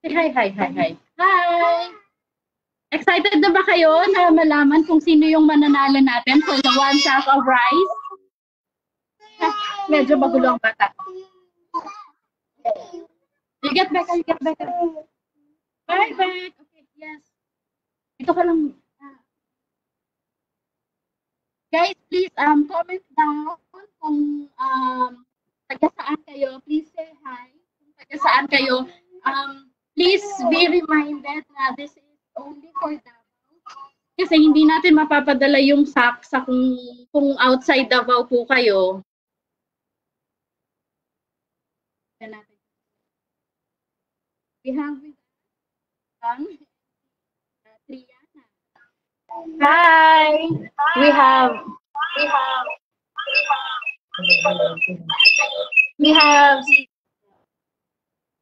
Hi, hi, hi, hi. Hi! Excited na ba kayo na malaman kung sino yung mananalo natin for the one sack of rice? Medyo magulo ang bata. You get back, you get back. Bye, bye. Okay, yes. Ito ka lang. Guys, please comment down kung taga saan kayo. Please say hi. Kung taga saan kayo. Please be reminded na this is only for Davao. Kasi hindi natin mapapadala yung sack sa kung outside Davao po kayo. We have Triana. Hi. We have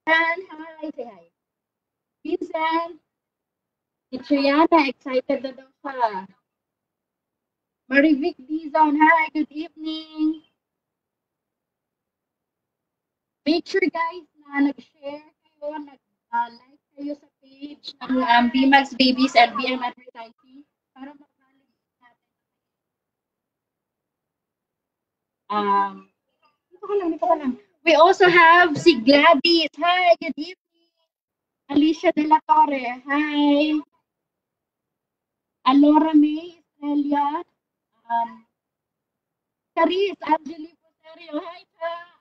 and hi. Say hi. Vincent. Si Triana, excited na daw siya. Marivic Dizon, hi, good evening. Make sure guys na nag-share kayo, nag-like kayo sa page ng BMAX Babies and BM Advertising para makalig natin. Dito ka lang. We also have si Gladys. Hi, good evening. Alicia De La Torre. Hi. Alora May Estrella. Charis Angeli Poserio. Hi, Cha.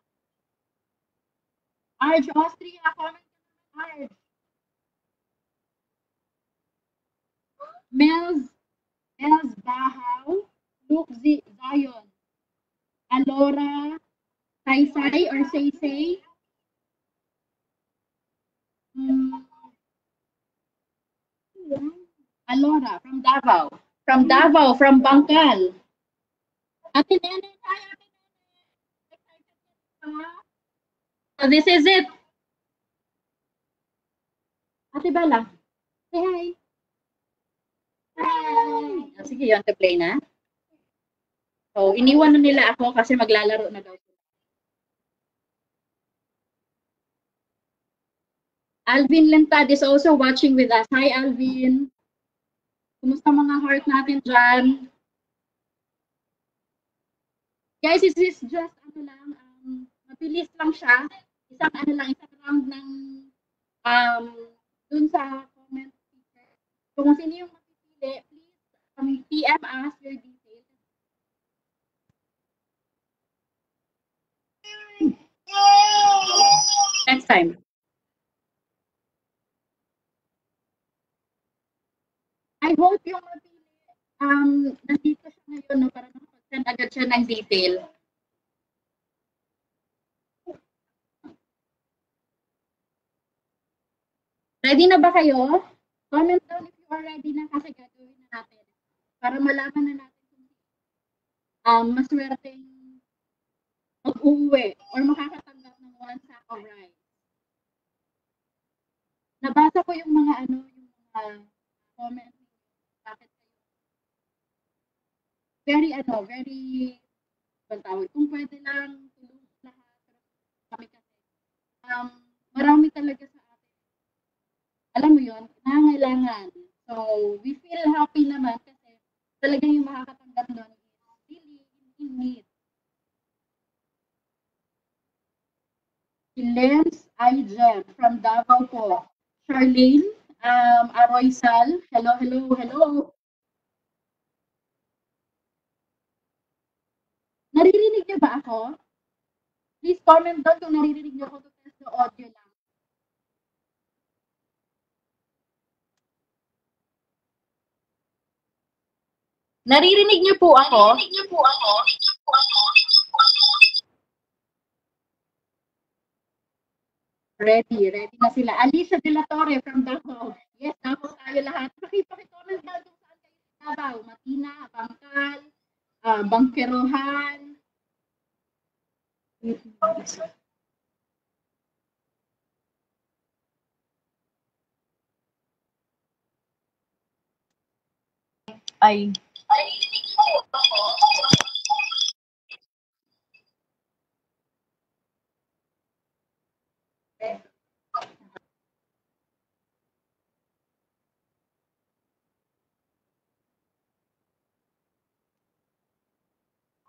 Arj Austria. Comment Arj. Els Bahaw. Luke Zion. Alora Saysay or Saysay. Alora from Davao. From Davao, from Bangkal. Ate Nene, hi Ate Nene. So this is it. Ate Bella, say hi. Hi. Oh, sige, you want to play na? So, iniwan na nila ako kasi maglalaro na daw sila. Alvin Lentad is also watching with us. Hi, Alvin. Kumusta mga heart natin dyan? Guys, this is just, mabilis lang siya. Isang round ng, dun sa comment feature. So, kung sino yung mapipili, please, PM us your details. Next time. I hope yung nandito siya ngayon, no, para makapag-send agad siya ng detail. Ready na ba kayo? Comment down if you are ready na kasi gagawin na natin. Para malaman na natin kung maswerteng mag-uwi or makakatanggap ng one sack of rice. Nabasa ko yung mga yung mga comment. Bakit very kung pwede lang tulungan lahat kami kasi marami talaga sa atin. Alam mo yun, nangangailangan. So, we feel happy naman kasi talagang yung makakatanggap doon is really in need. Lens Ijem from Davao po. Charlene Aroysal. Hello, hello, hello. Naririnig niyo ba ako? Please comment down kung naririnig niyo ako to test the audio lang. Naririnig niyo po ako? Ready na sila. Alicia De La Torre from Davao. Yes, Davao tayo lahat. Pakicomment down kung saan kayo sa Davao. Matina, Bangkal, Bangkerohan. Ay.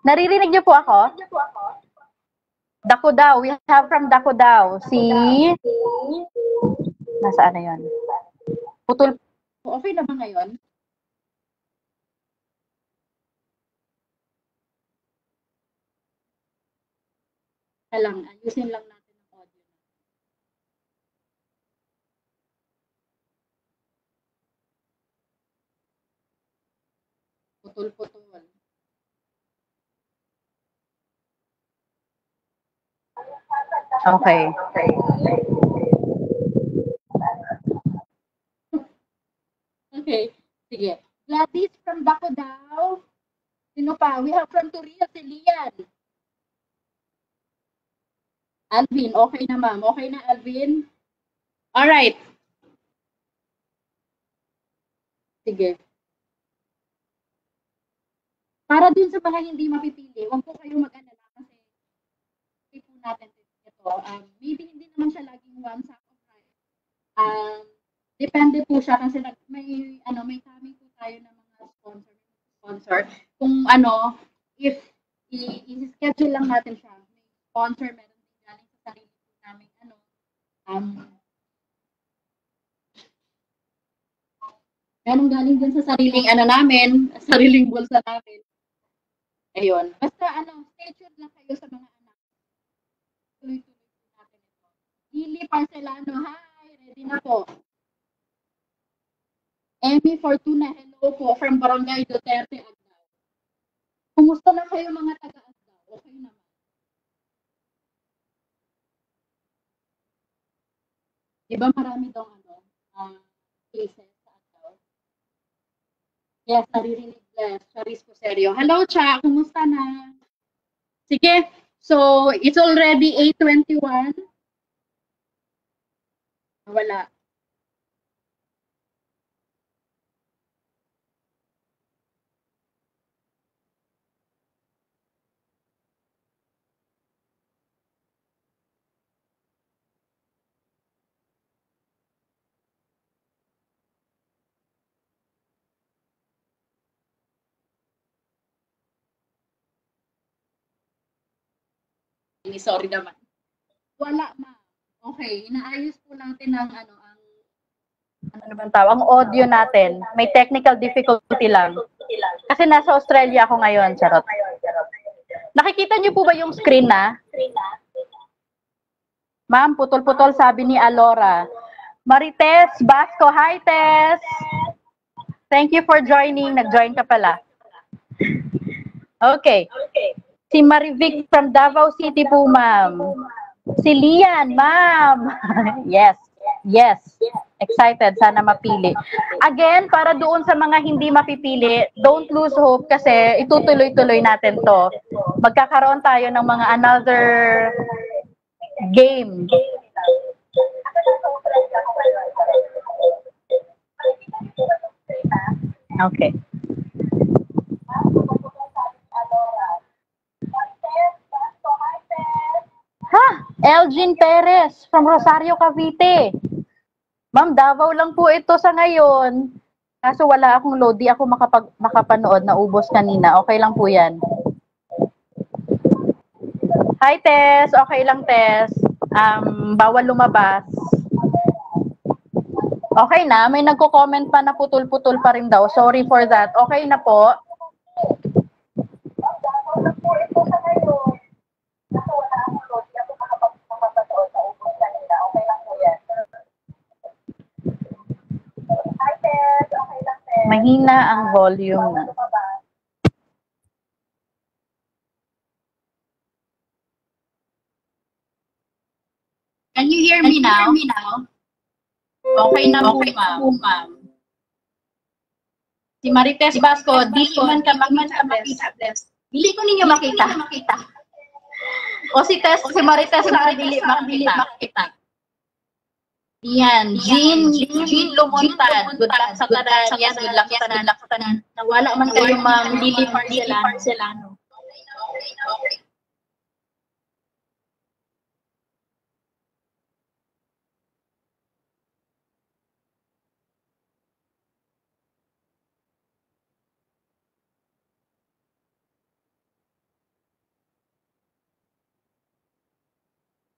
Naririnig niyo po ako? Dakudao. We have from Dakudao. Si... Nasaan na yun? Putol. Okay na ba ngayon? Lang, ayusin lang natin ang audio. Putol-putol. Okay. Okay. Sige. Gladys from Dakudao. Sino pa? We have from Turia, si Lian. Alvin, okay na ma'am. Okay na, Alvin? Alright. Sige. Para din sa mga hindi mapipili, huwag po kayo mag-alala kasi hindi po natin ito. Maybe hindi naman siya laging one sack of rice. Depende po siya kasi may coming po tayo ng mga sponsor. Kung if i-schedule lang natin siya, may sponsor, meron din galing sa sarili po namin meron galing din sa sariling namin, sariling bulsa namin. Ayun. Basta stay tuned lang kayo sa mga anak. Tuloy-tuloy po natin ito. Lily Parcelano, hi! Ready na po. Emmy Fortuna, hello po from Barangay Duterte, Agdao. Kumusta na kayo mga taga-Agdao? Okay naman. Diba marami daw cases sa Agdao? Yes, naririnig Charis po seryo. Hello, Cha! Kumusta na? Sige. So, it's already 8:21. Wala. Sorry naman. Wala, ma. Okay, inaayos po natin ang ano bang tawag? Ang audio natin. May technical difficulty lang. Kasi nasa Australia ako ngayon, charot. Nakikita niyo po ba yung screen na? Ma'am, putol-putol sabi ni Alora. Marites Basco, hi Tess! Thank you for joining. Nag-join ka pala. Okay. Si Marivic from Davao City po, ma'am. Si Lian, ma'am. Yes. Yes. Excited. Sana mapili. Again, para doon sa mga hindi mapipili, don't lose hope kasi itutuloy-tuloy natin to. Magkakaroon tayo ng mga another game. Okay. Ha? Elgin Perez from Rosario, Cavite. Ma'am, Davao lang po ito sa ngayon. Kaso wala akong load, di ako makapanood, naubos kanina. Okay lang po yan. Hi, Tess. Okay lang, Tess. Bawal lumabas. Okay na, may nagko-comment pa na putol-putol pa rin daw. Sorry for that. Okay na po. Mahina ang volume na. Can you hear me now? Okay na po, ma'am. Si Marites Basco, dili man ka makita, Tess. Dili ko ninyo makita. O si Tess, si Marites na dili makita. Yan, Jean Lumontan. Good luck sa tanan. Yes, good luck sa tanan. Nawala man kayo, ma'am. Lily Parcelano.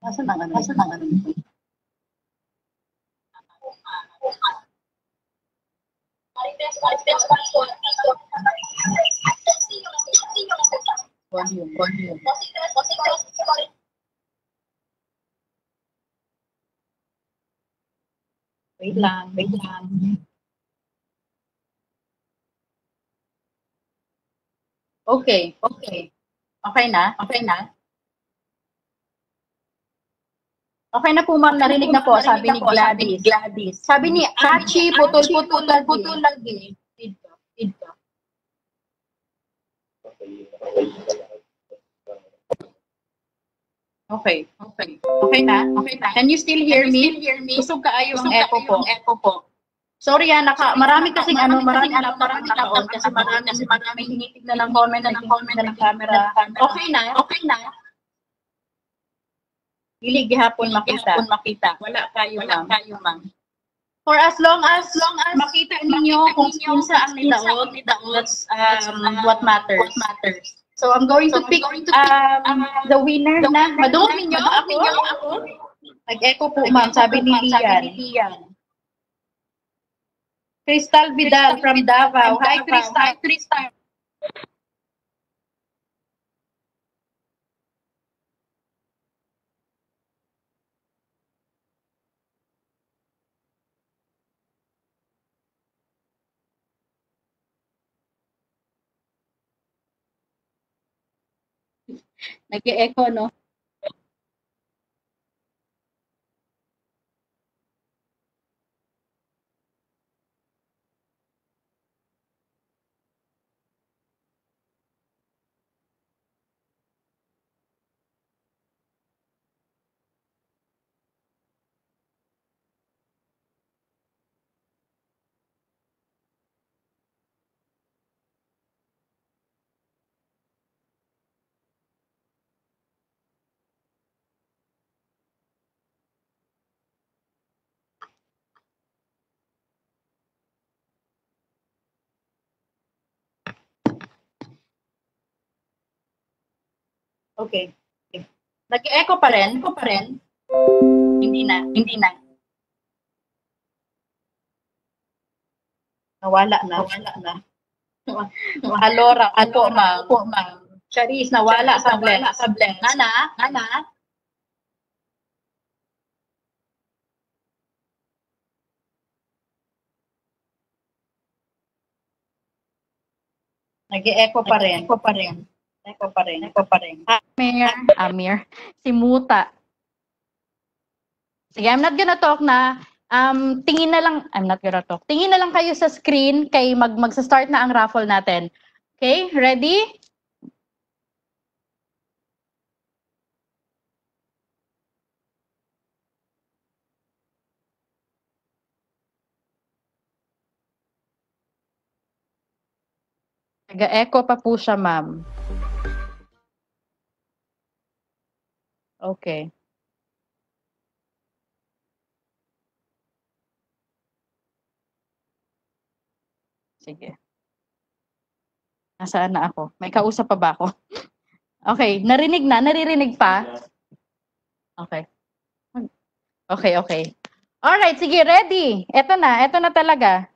Nasaan ang ano? Nasaan ang ano? Volume. Wait lang. Okay. Okay na? Okay na po ma'am, narinig na po, sabi ni Gladys. Sabi ni Achi, putol-putol lagi. Feedback. Okay. Okay na? Can you still hear me? Kusog kaayo ang echo po. Sorry marami kasing nakaon kasi marami tinitignan ng comment ng camera. Okay na? Dili gihapon makita. Wala kayo ma'am. For as long as makita ninyo kung kinsa ang nidaot, that's what matters. So I'm going to pick the winner na. Madungog ninyo ako. Nag-echo po ma'am, sabi ni Lian. Crystal Vidal from Davao. Hi Crystal. Nag-echo, no? Okay. Nag-echo pa rin? Hindi na. Nawala na. Alora, po ma'am. Charis, nawala sa blend. Nana. Nag-echo pa rin. Amir. Si Muta. Sige, I'm not gonna talk na. Tingin na lang kayo sa screen kay magsa-start na ang raffle natin. Okay, ready? Nag-echo pa po siya, ma'am. Okay. Sige. Nasaan na ako? May kausap pa ba ako? Okay, naririnig pa? Okay. Alright, sige, ready. Ito na talaga.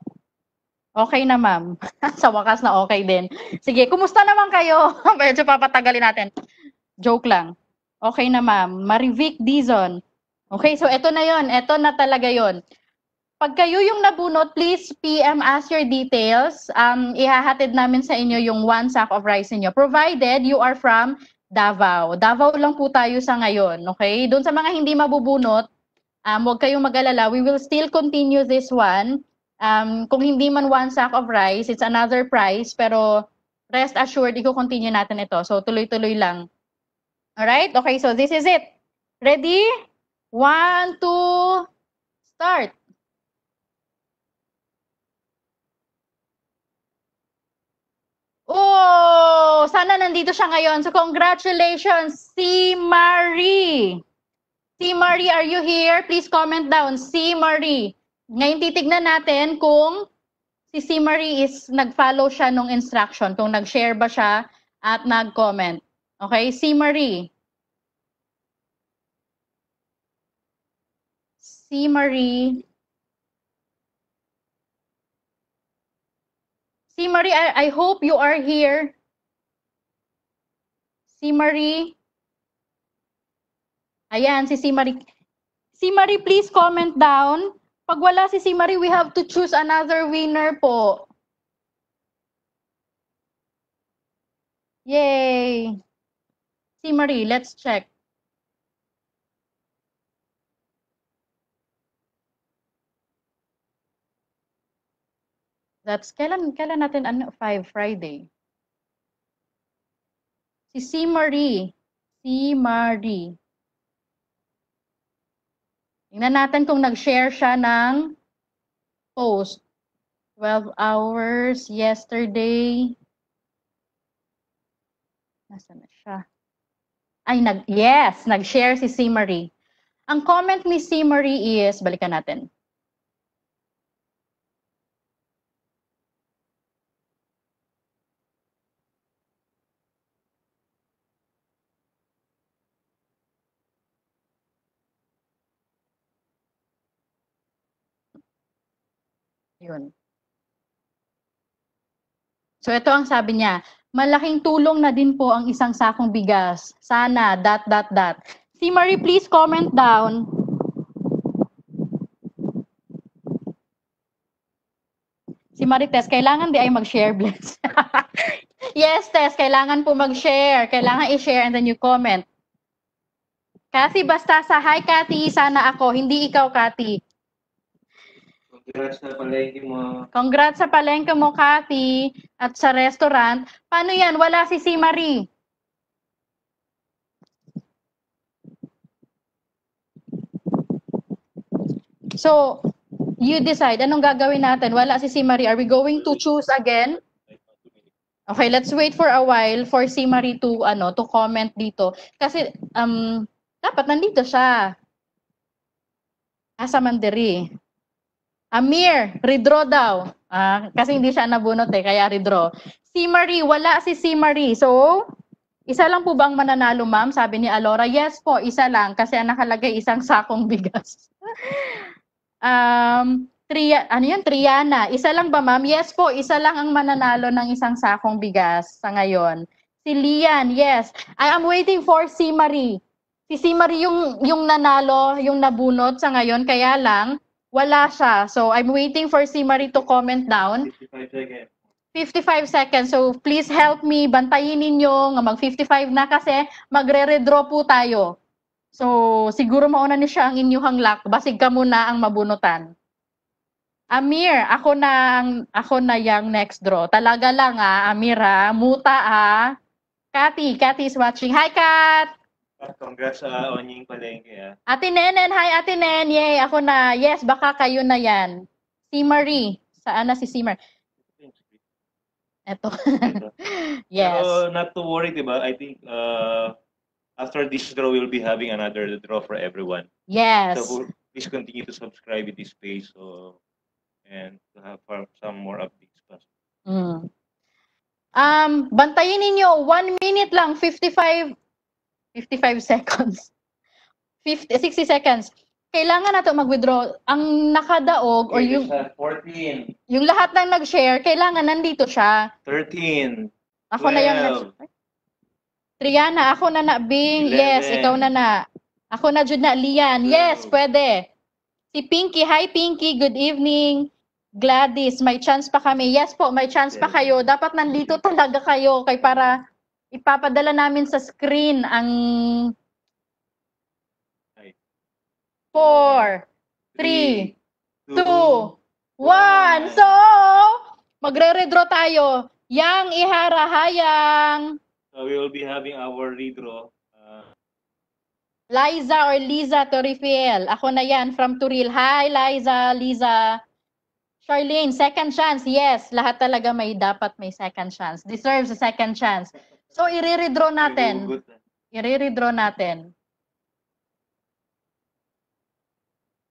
Okay na, ma'am. Sa wakas na okay din. Sige, kumusta naman kayo? Medyo papatagalin natin. Joke lang. Okay na, ma'am. Marivic Dizon. Okay, so ito na yon. Ito na talaga yon. Pag kayo yung nabunot, please PM us your details. Ihahatid namin sa inyo yung 1 sack of rice niyo. Provided you are from Davao. Davao lang po tayo sa ngayon. Okay? Doon sa mga hindi mabubunot, huwag kayong mag-alala. We will still continue this one. Kung hindi man 1 sack of rice, it's another price. Pero rest assured, i-continue natin ito. So tuloy-tuloy lang. Alright? Okay, so this is it. Ready? 1, 2, start. Oh, sana nandito siya ngayon. So congratulations, si Marie. Si Marie, are you here? Please comment down. Si Marie. Ngayon titignan natin kung si Marie is nag-follow siya nung instruction, kung nag-share ba siya at nag-comment. Okay, si Marie. Si Marie. Si Marie, I hope you are here. Si Marie. Ayan, si Marie. Si Marie, please comment down. Pag wala si Marie, we have to choose another winner po. Yay! Si Marie, let's check. That's kailan natin 5 Friday. Si Marie. Si Marie. Tingnan natin kung nag-share siya ng post. 12 hours yesterday. Nasaan na siya? Ay, yes, nag-share si Marie. Ang comment ni si Marie is, balikan natin. Yun. So ito ang sabi niya, malaking tulong na din po ang isang sakong bigas. Sana, ... Si Marie, please comment down. Si Marie Tess, kailangan di ay mag-share, bless. Yes, Tess, kailangan po mag-share. Kailangan i-share and then you comment. Kathy, basta sa hi, Kathy, sana ako, hindi ikaw, Kathy. Congrats sa palengke mo. Congrats sa palengke mo, Kathy, at sa restaurant. Paano yan? Wala si Marie. So, you decide. Anong gagawin natin? Wala si Marie. Are we going to choose again? Okay, let's wait for a while for Marie to comment dito. Kasi dapat nandito siya. Asa Mandiri. Amir, redraw daw. Kasi hindi siya nabunot kaya redraw. Si Marie, wala si Marie. So, isa lang po ba ang mananalo, ma'am? Sabi ni Alora. Yes po, isa lang kasi nakalagay isang sakong bigas. Triana, isa lang ba, ma'am? Yes po, isa lang ang mananalo ng isang sakong bigas sa ngayon. Si Lian, yes. I am waiting for si Marie. Si Marie yung nanalo, yung nabunot sa ngayon, kaya lang wala siya. So I'm waiting for si Marie to comment down. 55 seconds. 55 seconds. So please help me, bantayin ninyo, mag 55 na kasi magre-redraw po tayo. So, siguro mauna ni siya ang inyuhang luck. Basig ka muna ang mabunutan. Amir, ako na yung next draw. Talaga lang Amir muta Cathy is watching. Hi, Kat! Congrats sa Onying palengke Ate Nenen, hi Ate Nen. Yay, ako na. Yes, baka kayo na yan. Si Marie. Saan na si Marie? Eto. Yes. So, not to worry, diba? I think after this draw, we'll be having another draw for everyone. Yes. So please continue to subscribe to this page and to have some more updates. Bantayin ninyo 1 minute lang, 55 seconds. 60 seconds. Kailangan nato mag-withdraw. Ang nakadaog or yung 14. Yung lahat ng nag-share, kailangan nandito siya. 13. Ako 12. Na yung nag-share. Triana, ako na Bing. 11. Yes, ikaw na. Ako na jud na Lian. 12. Yes, pwede. Si Pinky, hi Pinky, good evening. Gladys, may chance pa kami. Yes po, may chance pa kayo. Dapat nandito talaga kayo kay para ipapadala namin sa screen ang 4, 3, 2, 1. So, magre-redraw tayo. Yang iharahayang. So we will be having our redraw. Liza or Liza Torifiel. Ako na yan from Turil. Hi, Liza. Charlene, second chance. Yes, lahat talaga dapat may second chance. Deserves a second chance. So, i-redraw natin. I-redraw natin.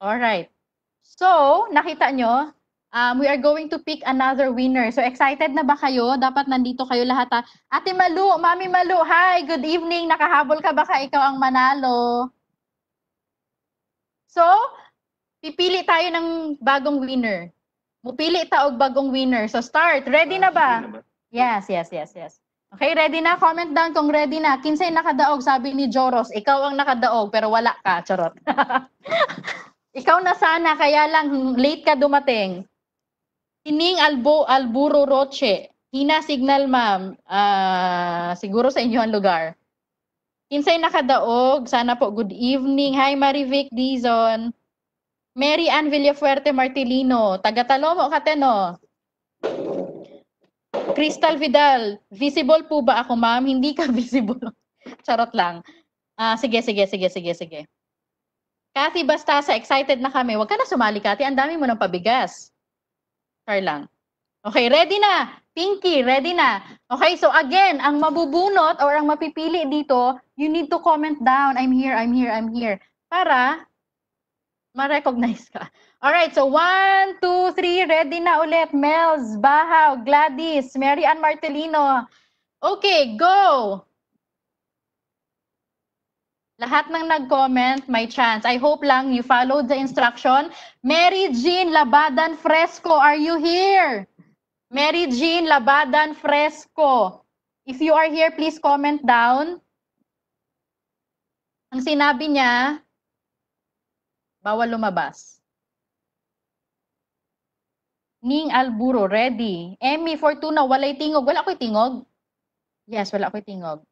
Alright. So, nakita nyo, we are going to pick another winner. So, excited na ba kayo? Dapat nandito kayo lahat. Ate Malu, Mami Malu, hi, good evening. Nakahabol ka baka ikaw ang manalo? So, Pipili tayo ng bagong winner. Mupili ta og bagong winner. So start. Ready na ba? Yes. Okay, ready na? Comment down kung ready na. Kinsay nakadaog, sabi ni Joros. Ikaw ang nakadaog, pero wala ka. Charot. Ikaw na sana, kaya lang late ka dumating. Hining Alburo Roche. Hina signal, ma'am. Siguro sa inyo ang lugar. Kinsay nakadaog, sana po good evening. Hi, Marivic Dizon. Mary Ann Villafuerte Martilino. Taga-Talomo ka, no? Crystal Vidal, visible po ba ako, ma'am? Hindi ka visible. Charot lang. Sige. Kathy Bastasa, excited na kami. Huwag ka na sumali, Kathy. Ang dami mo ng pabigas. Char lang. Okay, ready na. Pinky, ready na. Okay, so again, ang mabubunot or ang mapipili dito, you need to comment down, I'm here. Para ma-recognize ka. Alright, so 1, 2, 3, ready na ulit. Mels, Bahaw, Gladys, Mary Ann Martelino. Okay, go! Lahat ng nag-comment, may chance. I hope lang you followed the instruction. Mary Jean Labadan Fresco, are you here? Mary Jean Labadan Fresco. If you are here, please comment down. Ang sinabi niya, bawal lumabas. Ning Alburo, ready. Emmy Fortuna, walay tingog. Wala ko'y tingog? Yes, wala ko'y tingog.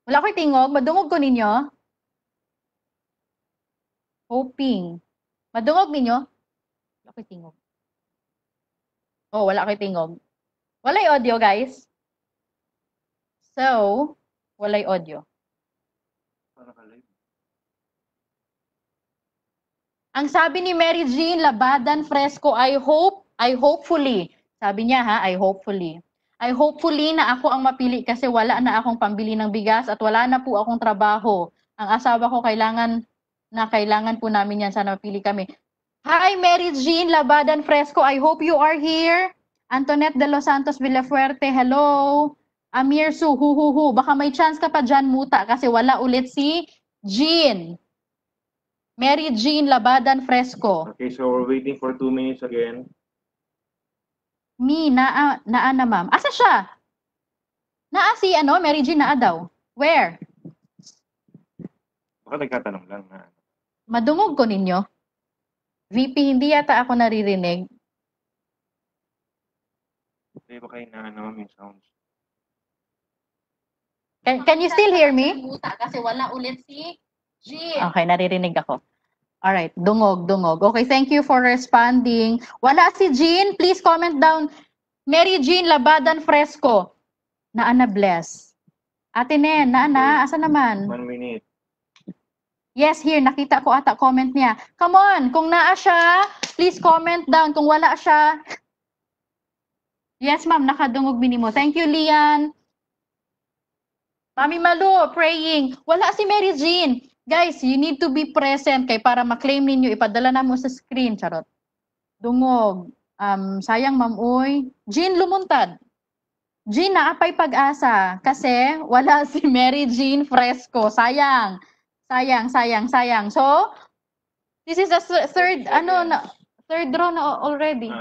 Wala ko'y tingog? Madungog ko ninyo? Hoping. Madungog ninyo? Wala ko'y tingog. Oh, wala ko'y tingog. Walay audio, guys. So, walay audio. Ang sabi ni Mary Jean Labadan Fresco, I hopefully, sabi niya ha, I hopefully na ako ang mapili kasi wala na akong pambili ng bigas at wala na po akong trabaho. Ang asawa ko kailangan po namin yan, sana mapili kami. Hi Mary Jean Labadan Fresco, I hope you are here. Antoinette de los Santos Villafuerte, hello. Amir Su, baka may chance ka pa dyan muta kasi wala ulit si Jean. Mary Jean Labadan Fresco. Okay, so we're waiting for 2 minutes again. Naa na ma'am. Asa siya? Naa si Mary Jean naa daw. Where? Baka nagtatanong lang na. Madungog ko ninyo. VP, hindi yata ako naririnig. Hindi ba kayo na yung sounds? Can you still hear me? Kasi wala ulit si Jean. Okay, naririnig ako. Alright, dungog. Okay, thank you for responding. Wala si Jean, please comment down. Mary Jean Labadan Fresco. Naana bless. Ate Nen, naana, asa naman? 1 minute. Yes, here, nakita ko ata comment niya. Come on, kung naa siya, please comment down. Kung wala siya, yes ma'am, nakadungog minimo. Thank you, Lian. Mami Malu, praying. Wala si Mary Jean. Guys, you need to be present kay para ma-claim ninyo, ipadala na mo sa screen. Charot. Dungog. Sayang ma'am, uy. Jean lumuntad. Jean, naapay pag-asa. Kasi wala si Mary Jean Fresco. Sayang. So, this is the third row na already.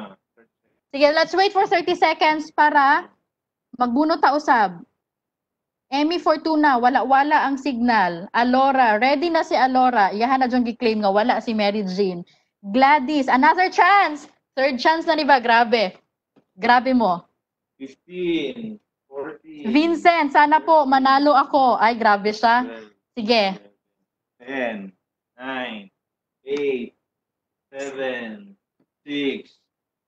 Sige, let's wait for 30 seconds para magbunot ta usab. Emmy Fortuna, wala ang signal. Alora, ready na si Alora. Iyahan na dyan gi-claim nga wala si Mary Jean. Gladys, another chance. Third chance na diba? Grabe mo. 15, 14. Vincent, sana po manalo ako. Ay, grabe siya. Sige. 10, 9, 8, 7, 6,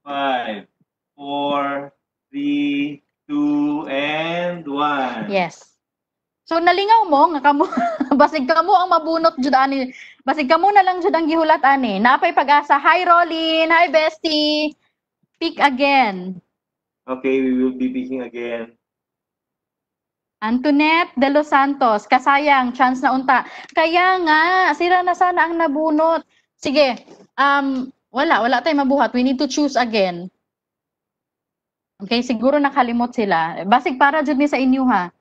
5, 4, 3, 2, and 1. Yes. So nalingaw mo nga kamo basig kamo ang mabunot jud ani. Basig kamo na lang jud ang gihulat ani. Napay pag-asa. Hi Rolin, hi Bestie. Pick again. Okay, we will be picking again. Antoinette de los Santos, kasayang chance na unta. Kaya nga sira na sana ang nabunot. Sige. Wala tayong mabuhat. We need to choose again. Okay, siguro nakalimot sila. Basig para jud ni sa inyo ha.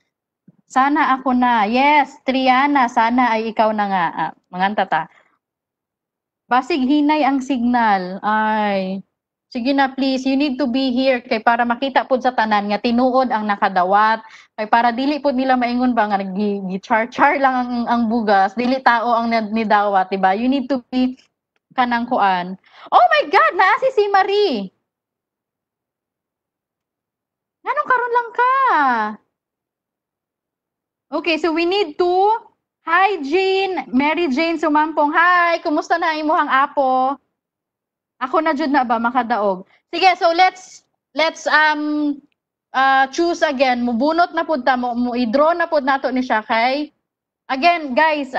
Sana ako na. Yes, Triana, sana ay ikaw na nga. Manganta ta. Basig hinay ang signal. Ay. Sige na please, you need to be here kay para makita pud sa tanan nga tinuod ang nakadawat. Kay para dili pud nila maingon ba nga gi-char-char lang ang bugas, dili tao ang nidawat, di ba? You need to be kanang kuan. Oh my God, naa si Marie. Nganong karon lang ka? Okay, so we need to Hi Jean, Mary Jane Sumampong. Hi, kumusta na imuhang apo? Ako na jud na ba makadaog. Sige, so let's choose again. Mubunot na pud ta mo i-draw na pud nato ni siya kay again guys,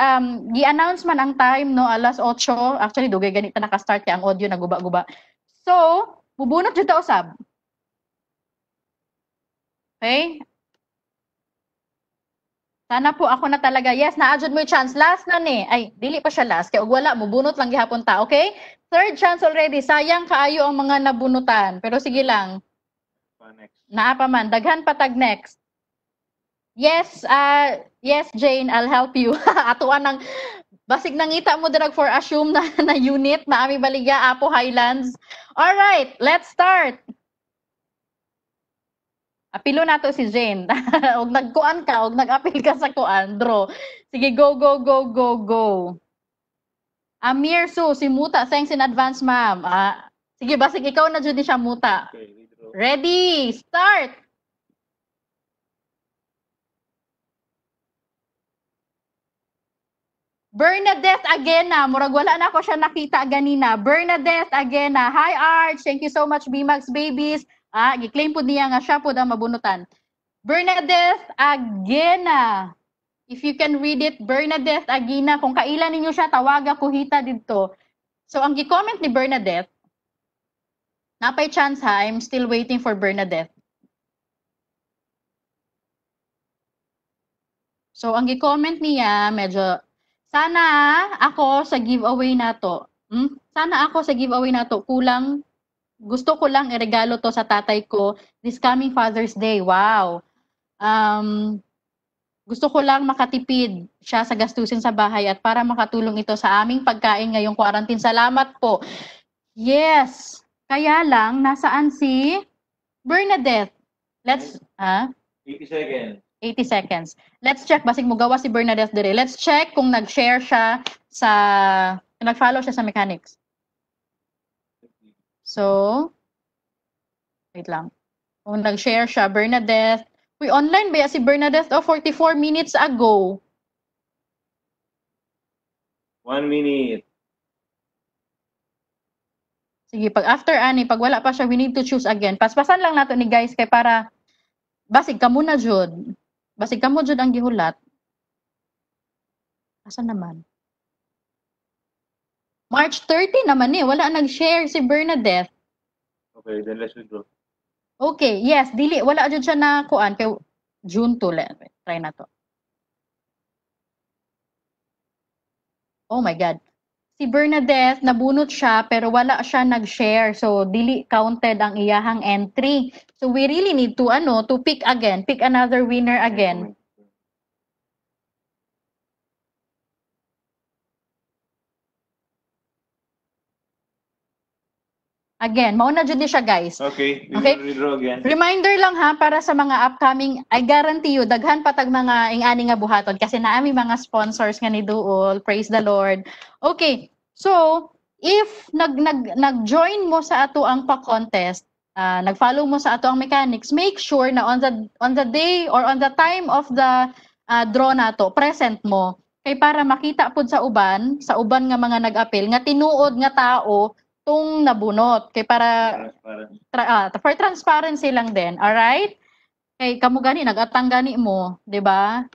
gi-announce man ang time no alas 8. Actually dugay ganito naka-start kay ang audio naguba-guba. So, mubunot jud ta usab. Okay? Sana po ako na talaga. Yes, naadjud mo yung chance. Last na ni. Ay, dili pa siya last. Kaya wala, mubunot lang gihapon ta. Okay? Third chance already. Sayang kaayo ang mga nabunutan. Pero sige lang. Naa pa man. Daghan patag next. Yes, yes Jane, I'll help you. Atuan ng basig nangita mo dirag for assume na unit na ami baligya Apo Highlands. All right, let's start. Apilo nato si Jane. Og nagkuan ka, og nag-apil ka sa kuan, draw. Sige, go, go, go, go, go. Amir Su, si Muta, thanks in advance, ma'am. Sige, basig ikaw na jud ni siya Muta. Okay, ready, start. Bernadette Agena, murag wala na ako siya nakita ganina. Bernadette Agena, hi Arch, thank you so much BMAX babies. Gi-claim po niya nga siya po ang mabunutan. Bernadette Agena. If you can read it, Bernadette Agena. Kung kailan ninyo siya, tawaga ko hita dito. So, ang gi-comment ni Bernadette, napay chance ha, I'm still waiting for Bernadette. So, ang gi-comment niya, medyo, sana ako sa giveaway na to. Sana ako sa giveaway na to, kulang. Gusto ko lang iregalo to sa tatay ko this coming Father's Day. Wow. Gusto ko lang makatipid siya sa gastusin sa bahay at para makatulong ito sa aming pagkain ngayong quarantine. Salamat po. Yes. Kaya lang, nasaan si Bernadette? Let's, 80 seconds. 80 seconds. Let's check. Basig mo gawa si Bernadette dire. Let's check kung nag-share siya sa, nag-follow siya sa mechanics. So, wait lang. Kung nag-share siya, Bernadette. Uy, online ba si Bernadette? 44 minutes ago. 1 minute. Sige, pag after ani, pag wala pa siya, we need to choose again. Paspasan lang nato ni guys kay para basig ka muna jud. Basig ka mo jud ang gihulat. Asa naman? March 30 naman wala nag-share si Bernadette. Okay, then let's withdraw. Okay, yes, dili wala jud siya na kuan kay June 2 try na to. Oh my God. Si Bernadette nabunot siya pero wala siya nag-share. So dili counted ang iyahang entry. So we really need to to pick again, pick another winner again. Again, mauna jud ni siya guys. Okay, we Okay. will redraw again. Reminder lang ha para sa mga upcoming, I guarantee you daghan patag mga ingani nga buhaton kasi naami mga sponsors nga ni Duol. Praise the Lord. Okay. So, if nag-join mo sa ato ang pa-contest, nag-follow mo sa ato ang mechanics, make sure na on the day or on the time of the draw nato, present mo kay para makita pud sa uban nga mga nag-apil nga tinuod nga tao tung nabunot kay para for transparency lang din. All right? Kay kamo gani nagatang gani mo, 'di ba?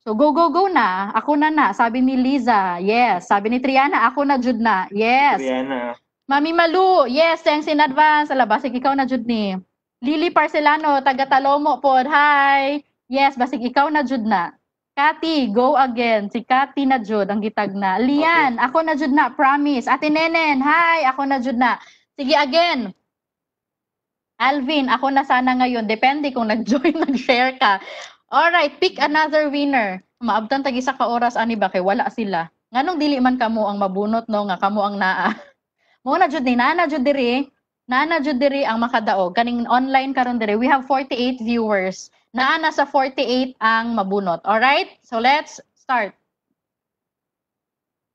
So go na. Ako na. Sabi ni Liza. Yes. Sabi ni Triana, ako na jud na. Yes. Triana. Mami Malu. Yes, thanks in advance. Ala basig ikaw na jud ni. Lily Parcelano, taga Talomo pod. Hi. Yes, basig ikaw na jud na. Kati, go again. Si Kati na jud ang gitag na. Lian, ako na jud na, promise. Ate Nenen, hi, ako na jud na. Sige again. Alvin, ako na sana ngayon. Depende kung nag-join, nag-share ka. Alright, pick another winner. Maabtan tag isa ka oras ani ba kay wala sila. Nganong dili man kamo ang mabunot no nga kamo ang naa. Mo na jud ni nana jud diri. Nana jud diri ang makadaog. Kaning online karon diri, we have 48 viewers. Naa na sa 48 ang mabunot. Alright? So let's start.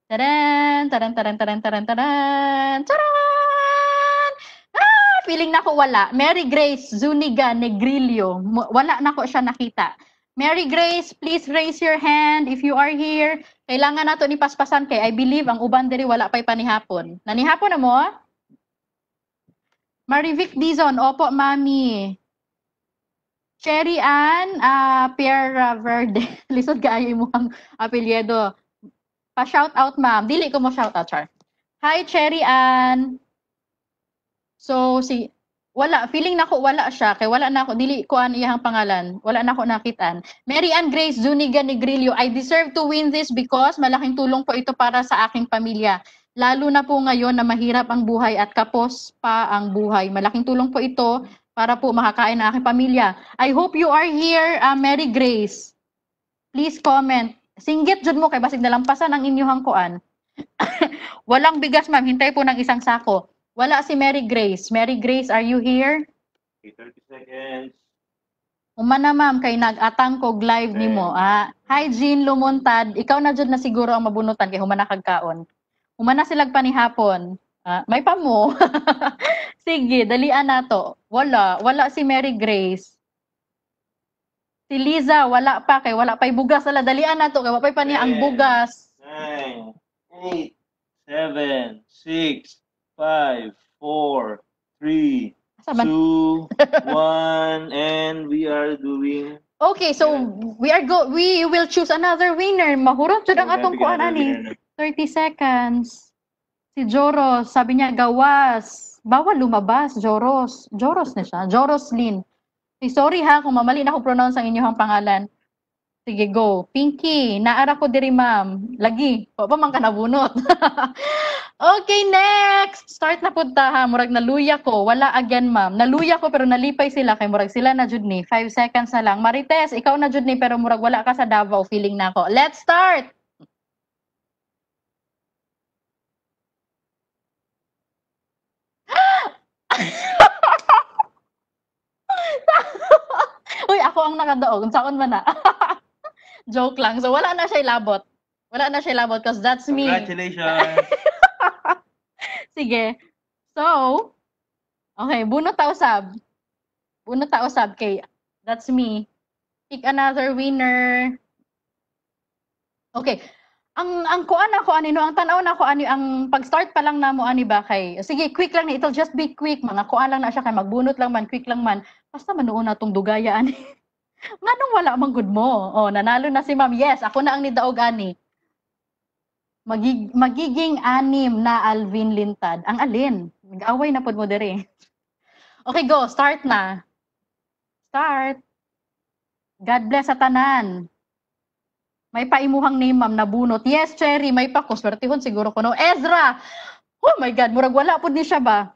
Taran, taran, taran, taran, taran, taran. Taran! Ah, feeling nako wala. Mary Grace Zuniga Negrillo. Wala nako siya nakita. Mary Grace, please raise your hand if you are here. Kailangan nato ni paspasan kay I believe ang uban diri wala pay panihapon. Nanihapon na mo? Marivic Dizon, opo mami. Cherry Ann, Pierre Verde. Lisod kaayo mo ang apelyido. Pa-shout out ma'am. Dili ko mo shout out, Char. Hi Cherry Ann. So wala, feeling nako wala siya kay wala na ako dili ko an iyang pangalan. Wala na ako nakitaan. Mary Ann Grace Zuniga Negrillo, I deserve to win this because malaking tulong po ito para sa aking pamilya. Lalo na po ngayon na mahirap ang buhay at kapos pa ang buhay. Malaking tulong po ito para po makakain ang aking pamilya. I hope you are here, Mary Grace. Please comment. Singgit jud mo kay basig nalampasan ang inyong kuan. Walang bigas ma'am, hintay po ng isang sako. Wala si Mary Grace. Mary Grace, are you here? 30 seconds. Umana ma'am kay nag-atang kog live nimo. Hi Jean Lumuntad, ikaw na jud na siguro ang mabunutan kay humana kag kaon. Humana silag panihapon. May pa mo. Sige, dalian nato. Wala si Mary Grace. Si Liza, wala pa kay wala pay bugas ala dalian nato kay wala pay pa niya ang bugas. 9, 8, 7, 6, 5, 4, 3, 2, 1, and we are doing. Okay, so we will choose another winner. Mahurot jud ang atong kuan ani. 30 seconds. Si Joros, sabi niya gawas. Bawal lumabas, Joros. Joros na siya. Joroslyn. Sorry ha kung mamali na ako pronounce ang inyong pangalan. Sige, go. Pinky, naara ko diri ma'am. Lagi, pa man ka nabunot. Okay, next. Start na punta ha. Murag naluya ko. Wala again ma'am. Naluya ko pero nalipay sila. Kay murag sila na jud ni. 5 seconds na lang. Marites, ikaw na jud ni pero murag wala ka sa Davao. Feeling na ako. Let's start! Uy, ako ang nakadaog. Saan man na? Joke lang. So, wala na siya labot. Wala na siya labot because that's me. Congratulations! Sige. So, okay. Bunot ta usab. Bunot ta usab kay that's me. Pick another winner. Okay. Ang kuan ako ani no, ang tan-aw na ko ani ang pag-start pa lang namo ani ba kay. Sige, quick lang ni. It'll just be quick. Mga kuan lang na siya kay magbunot lang man, quick lang man. Basta manuon na tong dugaya ani. Nganong wala man gud mo? Oh, nanalo na si Ma'am. Yes, ako na ang nidaog ani. Magiging 6 na Alvin Lintad. Ang alin? Nag-away na pod mo diri. Okay, go. Start na. Start. God bless sa tanan. May paimuhang name, ma'am, nabunot. Yes, Cherry, may pa ko. Swertihon siguro ko, no? Ezra! Oh my God, murag wala po ni siya ba?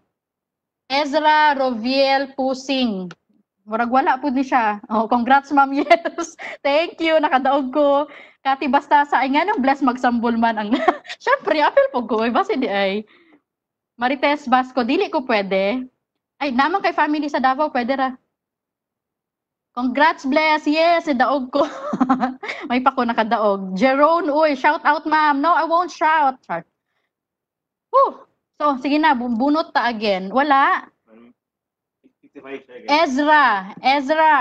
Ezra Roviel Pusing. Murag wala po ni siya. Oh, congrats, ma'am. Yes. Thank you. Nakadaog ko. Kati basta sa ay nga nang bless magsambol man ang syempre apel po ko basta di ay Marites Basco dili ko pwede. Ay naman kay family sa Davao pwede ra. Congrats, bless. Yes, daog ko. May pa ko nakadaog. Jerone, uy, shout out, ma'am. No, I won't shout. Whew. So, sige na, bunot ta again. Wala. Ezra,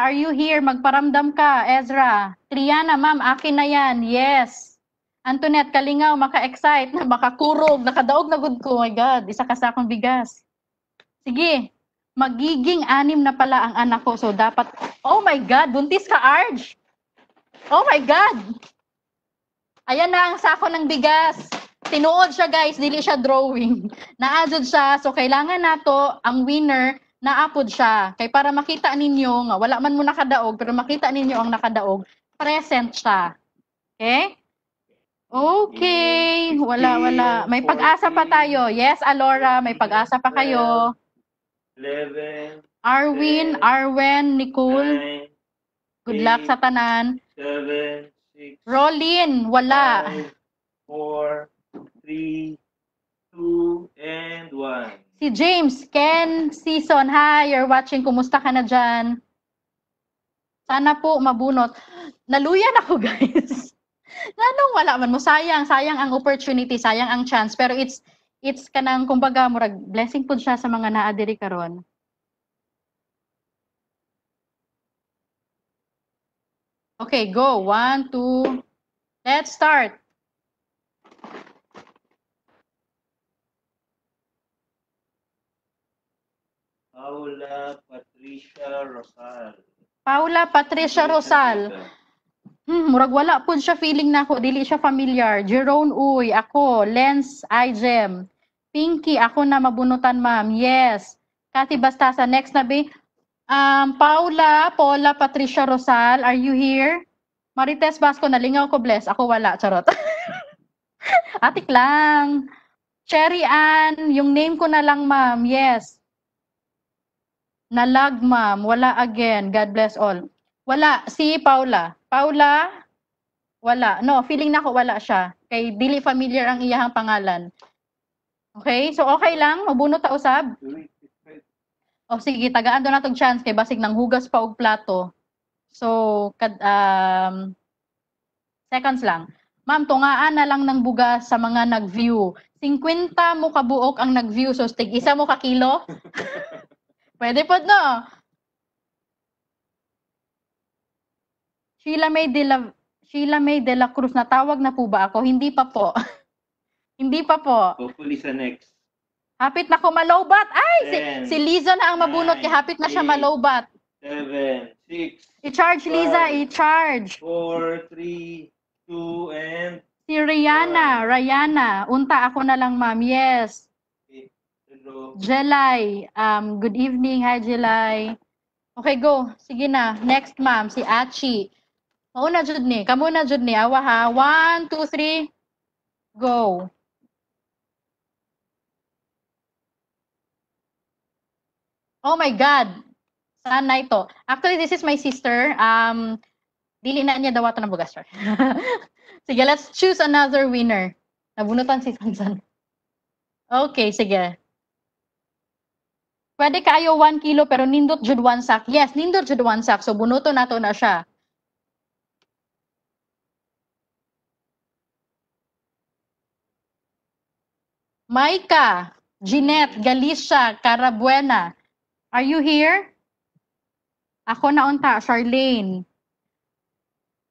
are you here? Magparamdam ka, Ezra. Triana, ma'am, akin na yan. Yes. Antoinette, kalingaw, maka-excite, makakurog, nakadaog na good ko. Oh my God, isa ka sa akong bigas. Sige. Magiging 6 na pala ang anak ko. So, dapat, oh my God, buntis ka, Arj. Oh my God. Ayan na ang sako ng bigas. Tinuod siya, guys. Dili siya drawing. Naadod siya. So, kailangan nato ang winner, naapod siya. Kay para makita ninyo, nga, wala man mo nakadaog, pero makita ninyo ang nakadaog, present siya. Okay? Okay. Wala. May pag-asa pa tayo. Yes, Alora, may pag-asa pa kayo. 11, Arwen, Nicole. 9, Good luck sa tanan. 7, 6, Rolin, wala. 4, 3, 2, and 1. Si James, Ken, Season, hi, you're watching. Kumusta ka na dyan? Sana po mabunot. Naluyan ako, guys. Nanong wala man mo, sayang ang opportunity, sayang ang chance, pero it's kanang kumbaga murag blessing pud siya sa mga naa diri karon. Okay, go. 1, 2. Let's start. Paula Patricia Rosal. Paula Patricia Rosal. Murag wala pud siya feeling nako, dili siya familiar. Jerome Uy, ako, Lens Ijem. Pinky, ako na mabunutan, ma'am. Yes. Cathy Bastasa, next na be. Paula Patricia Rosal, are you here? Marites Basco, nalingaw ko, bless. Ako wala, charot. Atik lang. Cherry Ann, yung name ko na lang, ma'am. Yes. Nalag, ma'am. Wala again. God bless all. Wala. Si Paula. Paula, wala. No, feeling na ko wala siya. Kay dili familiar ang iyahang pangalan. Okay? So, okay lang. Mabunot ta usab. O sige, tagaan do na tong chance kay basig nang hugas pa og plato. So, seconds lang. Ma'am, tungaan na lang ng bugas sa mga nag-view. 50 mo kabuok ang nag-view, so tig isa mo ka kilo. Pwede po, no? Sheila May de la Cruz, natawag na po ba ako? Hindi pa po. Hindi pa po. Hopefully sa next. Hapit na ko malowbat. Ay, 10, si Liza na ang mabunot, 9, kaya hapit na siya malowbat. 7, 6, I-charge, Liza, 5, i-charge. 4, 3, 2, and Si Rayana, unta ako na lang, ma'am. Yes. Jelay, good evening. Hi, Jelay. Okay, go. Sige na. Next, ma'am, si Achi. Mauna jud ni. Kamuna jud ni. Awa ha. 1, 2, 3. Go. Oh my God. Sana ito. Actually, this is my sister. Dili na niya dawatan ng bugas. Sige, let's choose another winner. Nabunutan si Sansan. Okay, sige. Pwede kayo 1 kilo pero nindot jud 1 sack. Yes, nindot jud 1 sack. So bunuto nato na siya. Maika, Jeanette, Galicia, Carabuena. Are you here? Ako na unta, Charlene.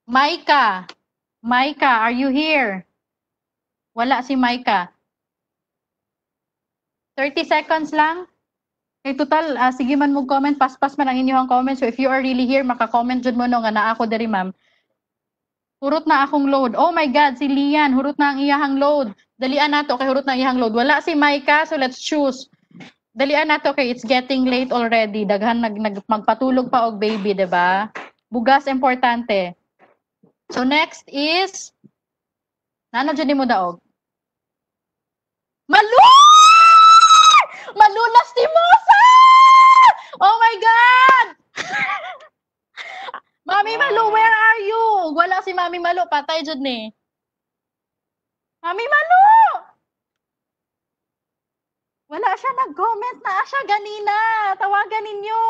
Maika, are you here? Wala si Maika. 30 seconds lang. Okay, total, sige man mo comment, paspas man ang inyong comment. So if you are really here, maka-comment dyan mo no, nga na ako diri, ma'am. Hurot na akong load. Oh my God, si Lian, hurot na ang iyahang load. Dalian nato kay hurot na ang iyahang load. Wala si Maika, so let's choose. Dalian nato kay it's getting late already. Daghan magpatulog pa og baby, 'di ba? Bugas importante. So next is nano dyan mo daog? Malu! Malu Lastimosa! Oh my God! Mami Malu, where are you? Wala si Mami Malu, patay jud ni. Mami Malu! Wala siya nag-comment, naa siya ganina. Tawagan ninyo.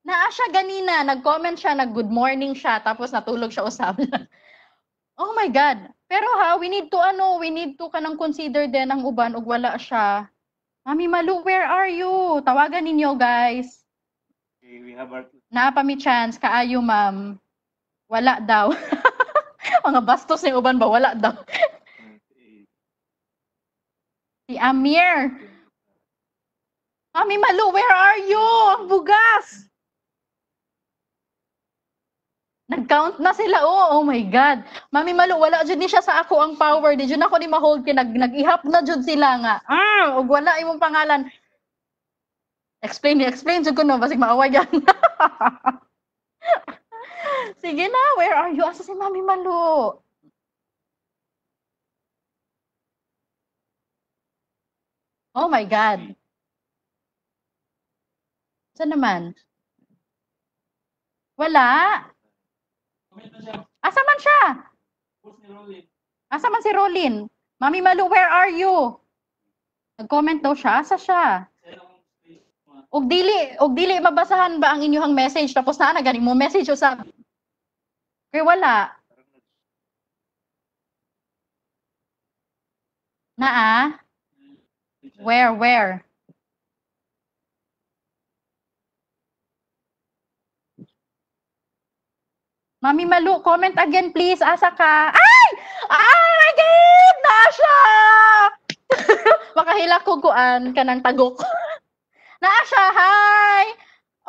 Naa siya ganina, nag-comment siya, nag-good morning siya, tapos natulog siya usab. Oh my God. Pero we need to kanang consider din ang uban ug wala siya. Mami Malu, where are you? Tawagan ninyo, guys. Okay, we have our... Naapa mi chance, kaayo, ma'am. Wala daw. Mga bastos ng uban ba? Wala daw. Si Amir. Mami Malu, where are you? Ang bugas. Nag-count na sila. Oh my God. Mami Malu, wala dyan ni siya sa ako ang power. Di dyan ako ni ma-hold ki. Nag-ihap na dyan sila nga. Ug wala imong pangalan. Explain dyan ko no. Basig maaway yan. Sige na, where are you? Asa si Mami Malu? Oh my God. Saan naman? Wala. Asa man siya? Asa man si Rolin? Mami Malu, where are you? Nag-comment daw siya. Asa siya? Og dili mabasahan ba ang inyong message tapos na ganing mo message usab. Kay wala. Naa? Where? Mami Malu, comment again please. Asa ka? Ay! Again! Nasha! Makahila ko kuan kanang tagok. Nasha, hi!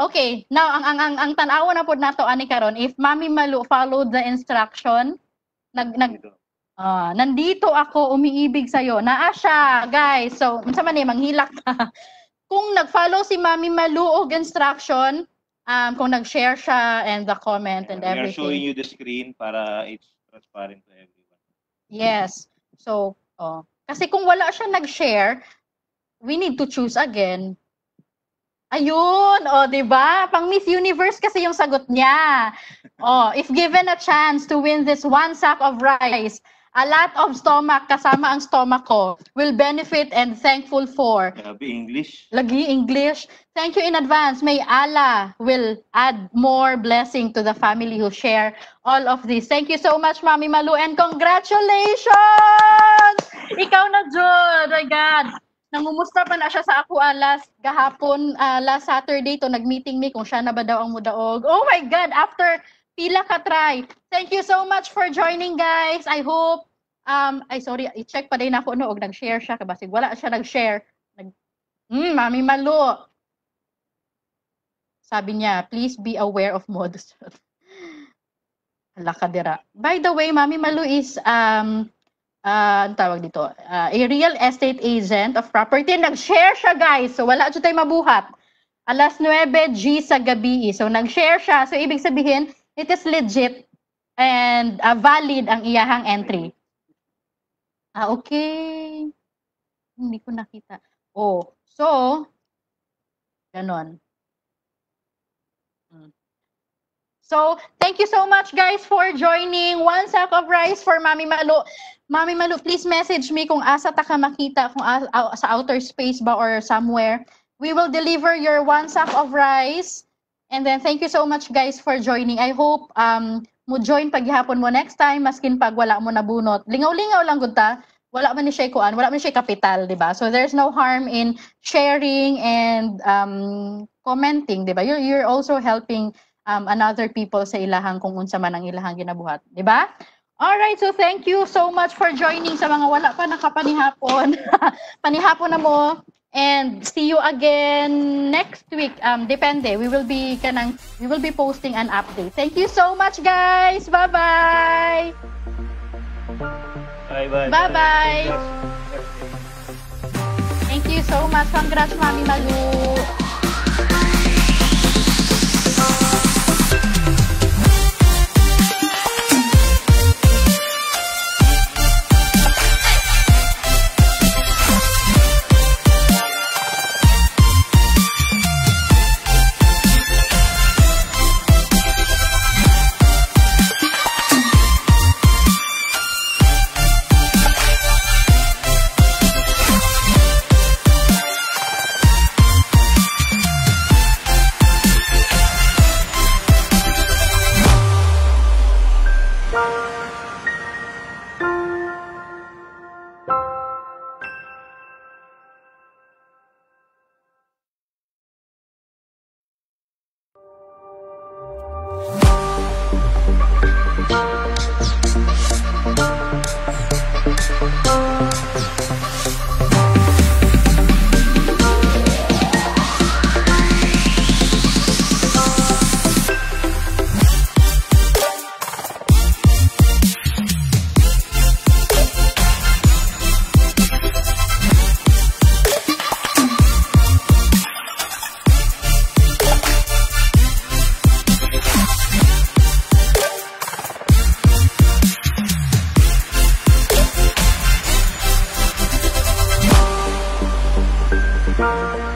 Okay, now ang tan-aw na pud nato ani karon, if Mami Malu followed the instruction, nandito ako umiibig sa'yo. Naa siya, guys. So, unsa man manghilak ka. Kung nag-follow si Mami Malu og instruction, kung nag-share siya and the comment and everything. We are showing you the screen para it's transparent to everyone. Yes. So, kasi kung wala siya nag-share, we need to choose again. Ayun, di ba? Pang Miss Universe kasi yung sagot niya. If given a chance to win this one sack of rice, a lot of stomach, kasama ang stomach ko, will benefit and thankful for. Lagi English. Thank you in advance. May Allah will add more blessing to the family who share all of this. Thank you so much, Mami Malu, and congratulations! Ikaw na, Jud. My God. Nangumusta pa na siya sa ako last Saturday to nag-meeting me kung siya na ba daw ang mudaog. Oh my God, after pila ka try. Thank you so much for joining, guys. I hope i-check pa din ako og nag-share siya kasi wala siya nag-share. Mami Malu. Sabi niya, please be aware of modus. Hala ka dira. By the way, Mami Malu is tawag dito, a real estate agent of property. Nag-share siya, guys. So, wala dyan tayo mabuhat. Alas 9:00 sa gabi. So, nag-share siya. So, ibig sabihin, it is legit and valid ang iyahang entry. Okay. Hindi ko nakita. So, ganon. So, thank you so much, guys, for joining. One sack of rice for Mami Malu. Mami Malu, please message me kung asa ta ka makita, kung sa outer space ba or somewhere. We will deliver your one sack of rice. And then, thank you so much, guys, for joining. I hope mo join paghihapon mo next time, maskin pag wala mo nabunot. Lingaw-lingaw lang gud ta. Wala man ni siya kuan, wala man siya kapital, di ba? So, there's no harm in sharing and commenting, di ba? You're also helping another people sa ilahang kung unsa man ang ilahang ginabuhat, di ba? Alright, so thank you so much for joining sa mga wala pa nakapanihapon. Panihapon na mo. And see you again next week. Depende. We will be posting an update. Thank you so much, guys. Bye-bye. Bye-bye. Bye-bye. Thank you so much. Congrats, Mami Malu.